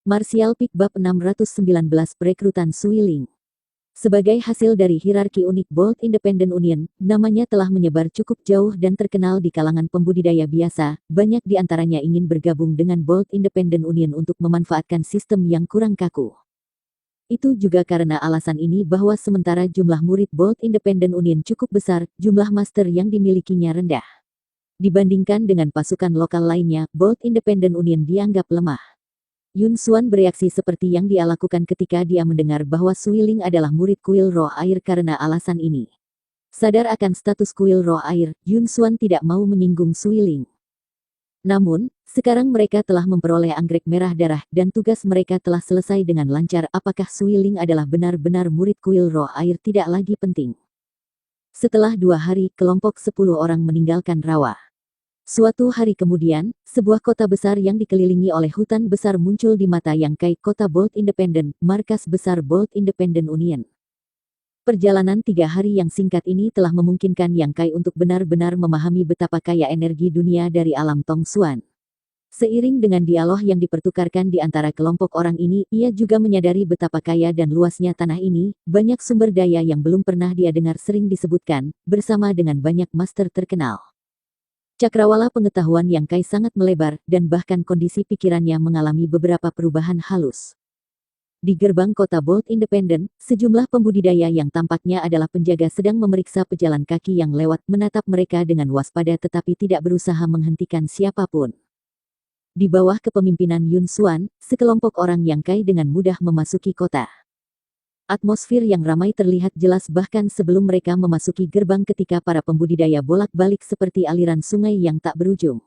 Martial Peak Bab 619 Perekrutan Suiling. Sebagai hasil dari hierarki unik Bolt Independent Union, namanya telah menyebar cukup jauh dan terkenal di kalangan pembudidaya biasa. Banyak di antaranya ingin bergabung dengan Bolt Independent Union untuk memanfaatkan sistem yang kurang kaku. Itu juga karena alasan ini bahwa sementara jumlah murid Bolt Independent Union cukup besar, jumlah master yang dimilikinya rendah. Dibandingkan dengan pasukan lokal lainnya, Bolt Independent Union dianggap lemah. Yun Xuan bereaksi seperti yang dia lakukan ketika dia mendengar bahwa Suiling adalah murid kuil roh air karena alasan ini. Sadar akan status kuil roh air, Yun Xuan tidak mau menyinggung Suiling. Namun, sekarang mereka telah memperoleh anggrek merah darah dan tugas mereka telah selesai dengan lancar. Apakah Suiling adalah benar-benar murid kuil roh air tidak lagi penting. Setelah 2 hari, kelompok 10 orang meninggalkan rawa. Suatu hari kemudian, sebuah kota besar yang dikelilingi oleh hutan besar muncul di mata Yang Kai, kota Bolt Independent, markas besar Bolt Independent Union. Perjalanan 3 hari yang singkat ini telah memungkinkan Yang Kai untuk benar-benar memahami betapa kaya energi dunia dari alam Tong Xuan. Seiring dengan dialog yang dipertukarkan di antara kelompok orang ini, ia juga menyadari betapa kaya dan luasnya tanah ini, banyak sumber daya yang belum pernah dia dengar sering disebutkan, bersama dengan banyak master terkenal. Cakrawala pengetahuan Yang Kai sangat melebar, dan bahkan kondisi pikirannya mengalami beberapa perubahan halus. Di gerbang kota Bolt Independent, sejumlah pembudidaya yang tampaknya adalah penjaga sedang memeriksa pejalan kaki yang lewat, menatap mereka dengan waspada tetapi tidak berusaha menghentikan siapapun. Di bawah kepemimpinan Yun Xuan, sekelompok orang Yang Kai dengan mudah memasuki kota. Atmosfer yang ramai terlihat jelas bahkan sebelum mereka memasuki gerbang ketika para pembudidaya bolak-balik seperti aliran sungai yang tak berujung.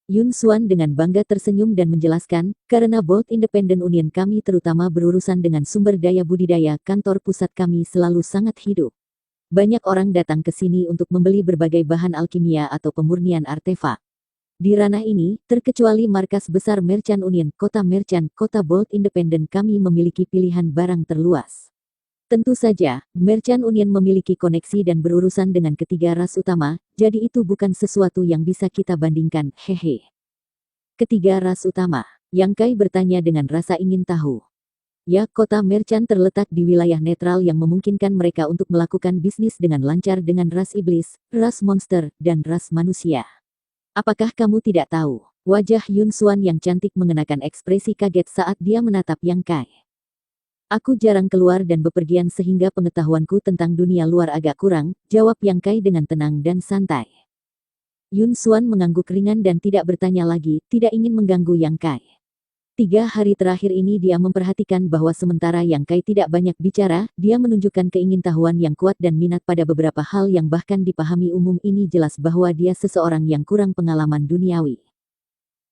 Yun Xuan dengan bangga tersenyum dan menjelaskan, karena Bolt Independent Union kami terutama berurusan dengan sumber daya budidaya, kantor pusat kami selalu sangat hidup. Banyak orang datang ke sini untuk membeli berbagai bahan alkimia atau pemurnian artefak. Di ranah ini, terkecuali markas besar Merchant Union, kota Bolt Independent kami memiliki pilihan barang terluas. Tentu saja, Merchant Union memiliki koneksi dan berurusan dengan ketiga ras utama, jadi itu bukan sesuatu yang bisa kita bandingkan, hehe. Ketiga ras utama, Yang Kai bertanya dengan rasa ingin tahu. Ya, kota Merchant terletak di wilayah netral yang memungkinkan mereka untuk melakukan bisnis dengan lancar dengan ras iblis, ras monster, dan ras manusia. Apakah kamu tidak tahu? Wajah Yun Xuan yang cantik mengenakan ekspresi kaget saat dia menatap Yang Kai. Aku jarang keluar dan bepergian sehingga pengetahuanku tentang dunia luar agak kurang, jawab Yang Kai dengan tenang dan santai. Yun Xuan mengangguk ringan dan tidak bertanya lagi, tidak ingin mengganggu Yang Kai. 3 hari terakhir ini dia memperhatikan bahwa sementara Yang Kai tidak banyak bicara, dia menunjukkan keingintahuan yang kuat dan minat pada beberapa hal yang bahkan dipahami umum. Ini jelas bahwa dia seseorang yang kurang pengalaman duniawi.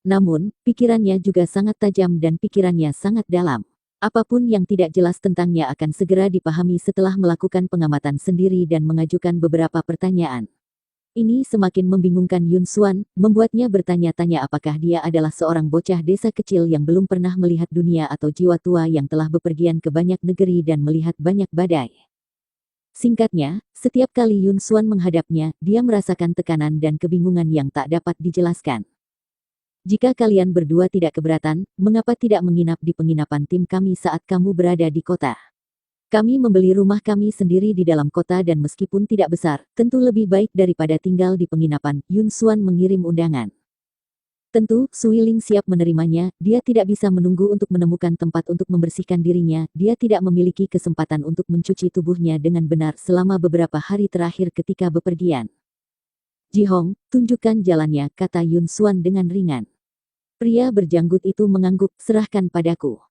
Namun, pikirannya juga sangat tajam dan pikirannya sangat dalam. Apapun yang tidak jelas tentangnya akan segera dipahami setelah melakukan pengamatan sendiri dan mengajukan beberapa pertanyaan. Ini semakin membingungkan Yun Xuan, membuatnya bertanya-tanya apakah dia adalah seorang bocah desa kecil yang belum pernah melihat dunia atau jiwa tua yang telah bepergian ke banyak negeri dan melihat banyak badai. Singkatnya, setiap kali Yun Xuan menghadapnya, dia merasakan tekanan dan kebingungan yang tak dapat dijelaskan. Jika kalian berdua tidak keberatan, mengapa tidak menginap di penginapan tim kami saat kamu berada di kota? Kami membeli rumah kami sendiri di dalam kota dan meskipun tidak besar, tentu lebih baik daripada tinggal di penginapan. Yun Xuan mengirim undangan. Tentu, Suiling siap menerimanya, dia tidak bisa menunggu untuk menemukan tempat untuk membersihkan dirinya, dia tidak memiliki kesempatan untuk mencuci tubuhnya dengan benar selama beberapa hari terakhir ketika bepergian. Jihong, tunjukkan jalannya, kata Yun Xuan dengan ringan. Pria berjanggut itu mengangguk, serahkan padaku.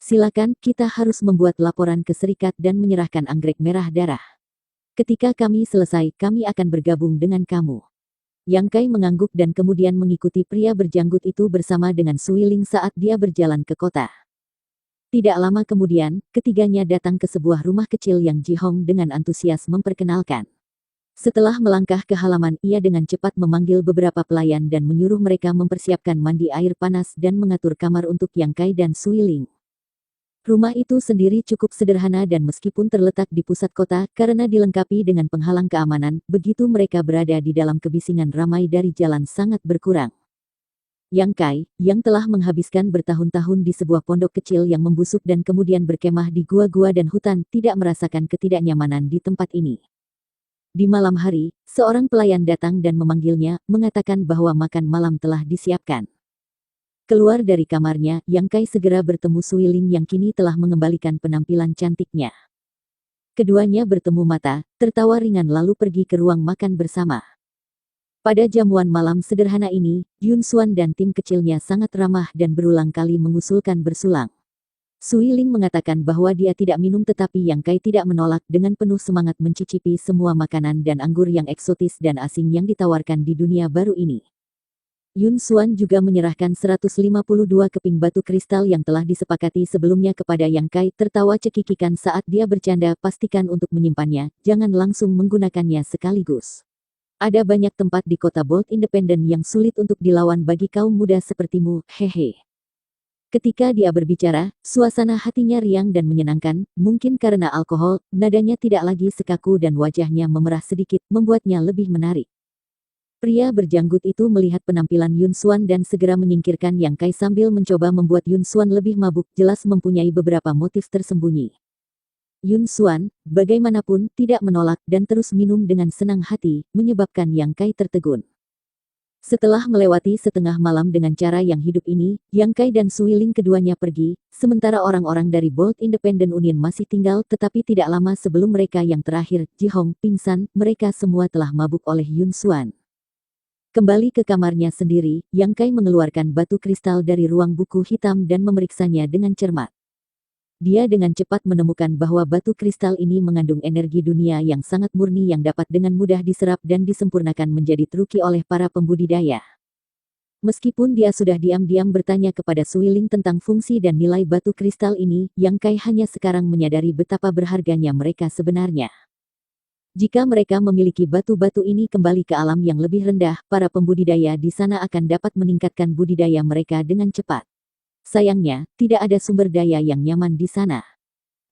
Silakan, kita harus membuat laporan ke serikat dan menyerahkan anggrek merah darah. Ketika kami selesai, kami akan bergabung dengan kamu. Yang Kai mengangguk dan kemudian mengikuti pria berjanggut itu bersama dengan Suiling saat dia berjalan ke kota. Tidak lama kemudian, ketiganya datang ke sebuah rumah kecil yang Jihong dengan antusias memperkenalkan. Setelah melangkah ke halaman, ia dengan cepat memanggil beberapa pelayan dan menyuruh mereka mempersiapkan mandi air panas dan mengatur kamar untuk Yang Kai dan Suiling. Rumah itu sendiri cukup sederhana dan meskipun terletak di pusat kota, karena dilengkapi dengan penghalang keamanan, begitu mereka berada di dalam kebisingan ramai dari jalan sangat berkurang. Yang Kai, yang telah menghabiskan bertahun-tahun di sebuah pondok kecil yang membusuk dan kemudian berkemah di gua-gua dan hutan, tidak merasakan ketidaknyamanan di tempat ini. Di malam hari, seorang pelayan datang dan memanggilnya, mengatakan bahwa makan malam telah disiapkan. Keluar dari kamarnya, Yang Kai segera bertemu Suiling yang kini telah mengembalikan penampilan cantiknya. Keduanya bertemu mata, tertawa ringan lalu pergi ke ruang makan bersama. Pada jamuan malam sederhana ini, Yun Xuan dan tim kecilnya sangat ramah dan berulang kali mengusulkan bersulang. Suiling mengatakan bahwa dia tidak minum tetapi Yang Kai tidak menolak dengan penuh semangat mencicipi semua makanan dan anggur yang eksotis dan asing yang ditawarkan di dunia baru ini. Yun Xuan juga menyerahkan 152 keping batu kristal yang telah disepakati sebelumnya kepada Yang Kai, tertawa cekikikan saat dia bercanda, pastikan untuk menyimpannya, jangan langsung menggunakannya sekaligus. Ada banyak tempat di kota Bolt Independent yang sulit untuk dilawan bagi kaum muda sepertimu, hehe. Ketika dia berbicara, suasana hatinya riang dan menyenangkan, mungkin karena alkohol, nadanya tidak lagi sekaku dan wajahnya memerah sedikit, membuatnya lebih menarik. Pria berjanggut itu melihat penampilan Yun Xuan dan segera menyingkirkan Yang Kai sambil mencoba membuat Yun Xuan lebih mabuk, jelas mempunyai beberapa motif tersembunyi. Yun Xuan, bagaimanapun, tidak menolak dan terus minum dengan senang hati, menyebabkan Yang Kai tertegun. Setelah melewati setengah malam dengan cara yang hidup ini, Yang Kai dan Suiling keduanya pergi, sementara orang-orang dari Bolt Independent Union masih tinggal, tetapi tidak lama sebelum mereka yang terakhir, Ji Hong, pingsan, mereka semua telah mabuk oleh Yun Xuan. Kembali ke kamarnya sendiri, Yang Kai mengeluarkan batu kristal dari ruang buku hitam dan memeriksanya dengan cermat. Dia dengan cepat menemukan bahwa batu kristal ini mengandung energi dunia yang sangat murni yang dapat dengan mudah diserap dan disempurnakan menjadi truki oleh para pembudidaya. Meskipun dia sudah diam-diam bertanya kepada Suiling tentang fungsi dan nilai batu kristal ini, Yang Kai hanya sekarang menyadari betapa berharganya mereka sebenarnya. Jika mereka memiliki batu-batu ini kembali ke alam yang lebih rendah, para pembudidaya di sana akan dapat meningkatkan budidaya mereka dengan cepat. Sayangnya, tidak ada sumber daya yang nyaman di sana.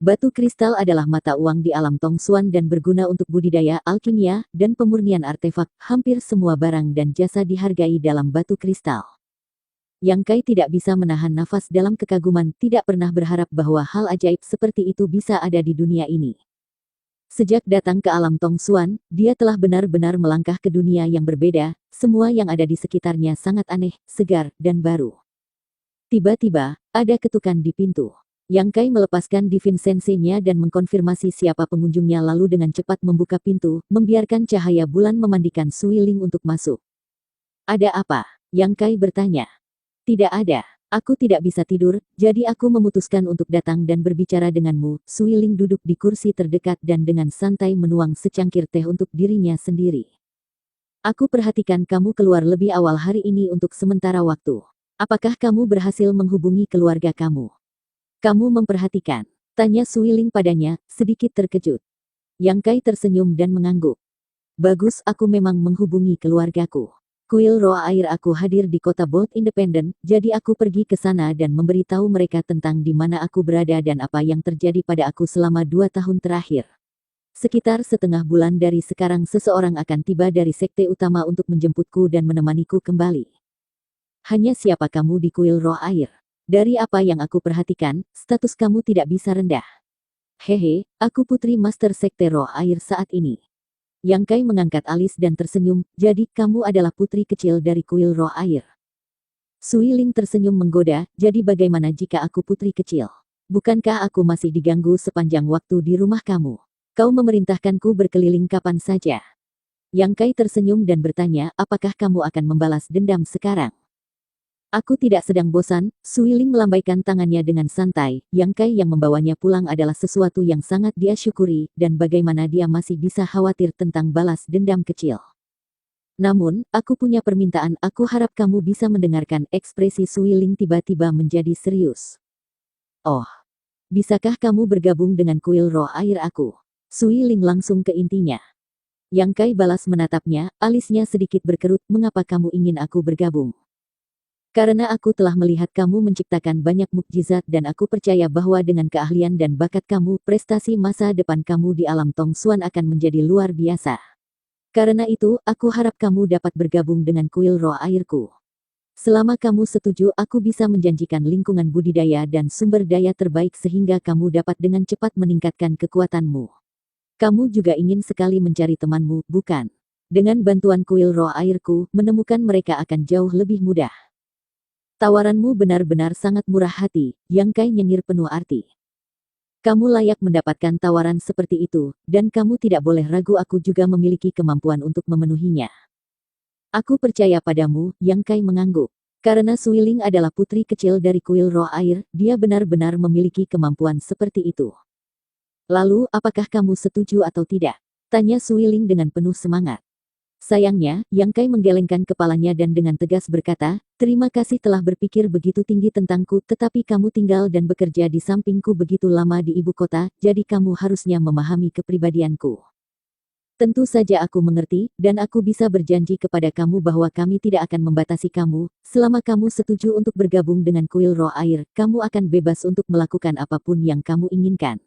Batu kristal adalah mata uang di alam Tongsuan dan berguna untuk budidaya, alkimia, dan pemurnian artefak. Hampir semua barang dan jasa dihargai dalam batu kristal. Yang Kai tidak bisa menahan nafas dalam kekaguman, tidak pernah berharap bahwa hal ajaib seperti itu bisa ada di dunia ini. Sejak datang ke alam Tongsuan, dia telah benar-benar melangkah ke dunia yang berbeda, semua yang ada di sekitarnya sangat aneh, segar, dan baru. Tiba-tiba, ada ketukan di pintu. Yang Kai melepaskan Divine Sensei-nya dan mengkonfirmasi siapa pengunjungnya lalu dengan cepat membuka pintu, membiarkan cahaya bulan memandikan Suiling untuk masuk. Ada apa? Yang Kai bertanya. Tidak ada. Aku tidak bisa tidur, jadi aku memutuskan untuk datang dan berbicara denganmu. Suiling duduk di kursi terdekat dan dengan santai menuang secangkir teh untuk dirinya sendiri. Aku perhatikan kamu keluar lebih awal hari ini untuk sementara waktu. Apakah kamu berhasil menghubungi keluarga kamu? Kamu memperhatikan? Tanya Suiling padanya, sedikit terkejut. Yang Kai tersenyum dan mengangguk. Bagus, aku memang menghubungi keluargaku. Kuil roh air aku hadir di kota Bolt Independent, jadi aku pergi ke sana dan memberitahu mereka tentang di mana aku berada dan apa yang terjadi pada aku selama 2 tahun terakhir. Sekitar setengah bulan dari sekarang seseorang akan tiba dari sekte utama untuk menjemputku dan menemaniku kembali. Hanya siapa kamu di kuil roh air? Dari apa yang aku perhatikan, status kamu tidak bisa rendah. Hehe, aku putri master sekte roh air saat ini. Yang Kai mengangkat alis dan tersenyum, jadi kamu adalah putri kecil dari kuil roh air. Suiling tersenyum menggoda, jadi bagaimana jika aku putri kecil? Bukankah aku masih diganggu sepanjang waktu di rumah kamu? Kau memerintahkanku berkeliling kapan saja. Yang Kai tersenyum dan bertanya, apakah kamu akan membalas dendam sekarang? Aku tidak sedang bosan, Suiling melambaikan tangannya dengan santai. Yang Kai yang membawanya pulang adalah sesuatu yang sangat dia syukuri, dan bagaimana dia masih bisa khawatir tentang balas dendam kecil. Namun, aku punya permintaan, aku harap kamu bisa mendengarkan. Ekspresi Suiling tiba-tiba menjadi serius. Oh, bisakah kamu bergabung dengan kuil roh air aku? Suiling langsung ke intinya. Yang Kai balas menatapnya, alisnya sedikit berkerut, mengapa kamu ingin aku bergabung? Karena aku telah melihat kamu menciptakan banyak mukjizat dan aku percaya bahwa dengan keahlian dan bakat kamu, prestasi masa depan kamu di alam Tongsuan akan menjadi luar biasa. Karena itu, aku harap kamu dapat bergabung dengan kuil roh airku. Selama kamu setuju, aku bisa menjanjikan lingkungan budidaya dan sumber daya terbaik sehingga kamu dapat dengan cepat meningkatkan kekuatanmu. Kamu juga ingin sekali mencari temanmu, bukan? Dengan bantuan kuil roh airku, menemukan mereka akan jauh lebih mudah. Tawaranmu benar-benar sangat murah hati, Yang Kai nyengir penuh arti. Kamu layak mendapatkan tawaran seperti itu, dan kamu tidak boleh ragu, aku juga memiliki kemampuan untuk memenuhinya. Aku percaya padamu, Yang Kai mengangguk. Karena Suiling adalah putri kecil dari kuil roh air, dia benar-benar memiliki kemampuan seperti itu. Lalu, apakah kamu setuju atau tidak? Tanya Suiling dengan penuh semangat. Sayangnya, Yang Kai menggelengkan kepalanya dan dengan tegas berkata, terima kasih telah berpikir begitu tinggi tentangku, tetapi kamu tinggal dan bekerja di sampingku begitu lama di ibu kota, jadi kamu harusnya memahami kepribadianku. Tentu saja aku mengerti, dan aku bisa berjanji kepada kamu bahwa kami tidak akan membatasi kamu. Selama kamu setuju untuk bergabung dengan kuil roh air, kamu akan bebas untuk melakukan apapun yang kamu inginkan.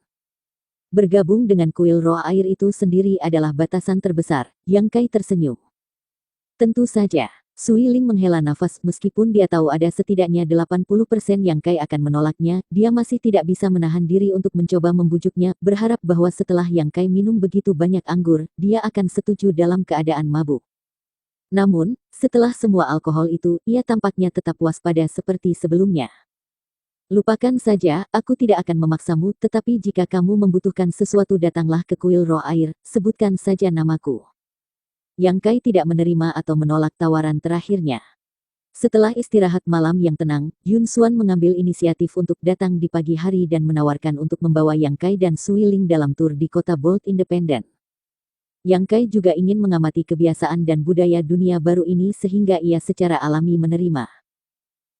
Bergabung dengan kuil roh air itu sendiri adalah batasan terbesar, Yang Kai tersenyum. Tentu saja. Suiling menghela nafas, meskipun dia tahu ada setidaknya 80% Yang Kai akan menolaknya, dia masih tidak bisa menahan diri untuk mencoba membujuknya, berharap bahwa setelah Yang Kai minum begitu banyak anggur, dia akan setuju dalam keadaan mabuk. Namun, setelah semua alkohol itu, ia tampaknya tetap waspada seperti sebelumnya. Lupakan saja, aku tidak akan memaksamu, tetapi jika kamu membutuhkan sesuatu datanglah ke kuil roh air, sebutkan saja namaku. Yang Kai tidak menerima atau menolak tawaran terakhirnya. Setelah istirahat malam yang tenang, Yun Xuan mengambil inisiatif untuk datang di pagi hari dan menawarkan untuk membawa Yang Kai dan Suiling dalam tur di kota Bolt Independent. Yang Kai juga ingin mengamati kebiasaan dan budaya dunia baru ini sehingga ia secara alami menerima.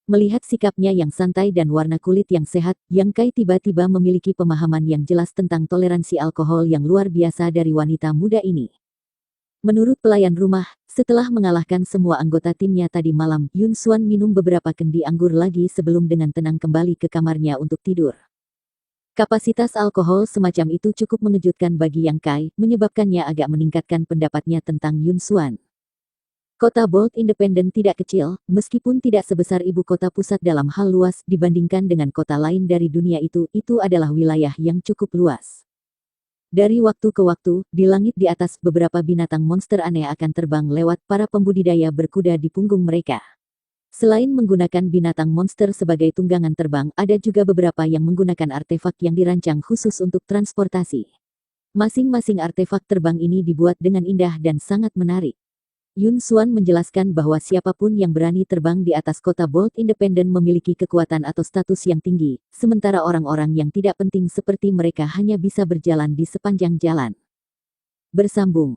Melihat sikapnya yang santai dan warna kulit yang sehat, Yang Kai tiba-tiba memiliki pemahaman yang jelas tentang toleransi alkohol yang luar biasa dari wanita muda ini. Menurut pelayan rumah, setelah mengalahkan semua anggota timnya tadi malam, Yun Xuan minum beberapa kendi anggur lagi sebelum dengan tenang kembali ke kamarnya untuk tidur. Kapasitas alkohol semacam itu cukup mengejutkan bagi Yang Kai, menyebabkannya agak meningkatkan pendapatnya tentang Yun Xuan. Kota Bolt Independent tidak kecil, meskipun tidak sebesar ibu kota pusat dalam hal luas dibandingkan dengan kota lain dari dunia itu adalah wilayah yang cukup luas. Dari waktu ke waktu, di langit di atas beberapa binatang monster aneh akan terbang lewat para pembudidaya berkuda di punggung mereka. Selain menggunakan binatang monster sebagai tunggangan terbang, ada juga beberapa yang menggunakan artefak yang dirancang khusus untuk transportasi. Masing-masing artefak terbang ini dibuat dengan indah dan sangat menarik. Yun Xuan menjelaskan bahwa siapapun yang berani terbang di atas kota Bolt Independent memiliki kekuatan atau status yang tinggi, sementara orang-orang yang tidak penting seperti mereka hanya bisa berjalan di sepanjang jalan. Bersambung.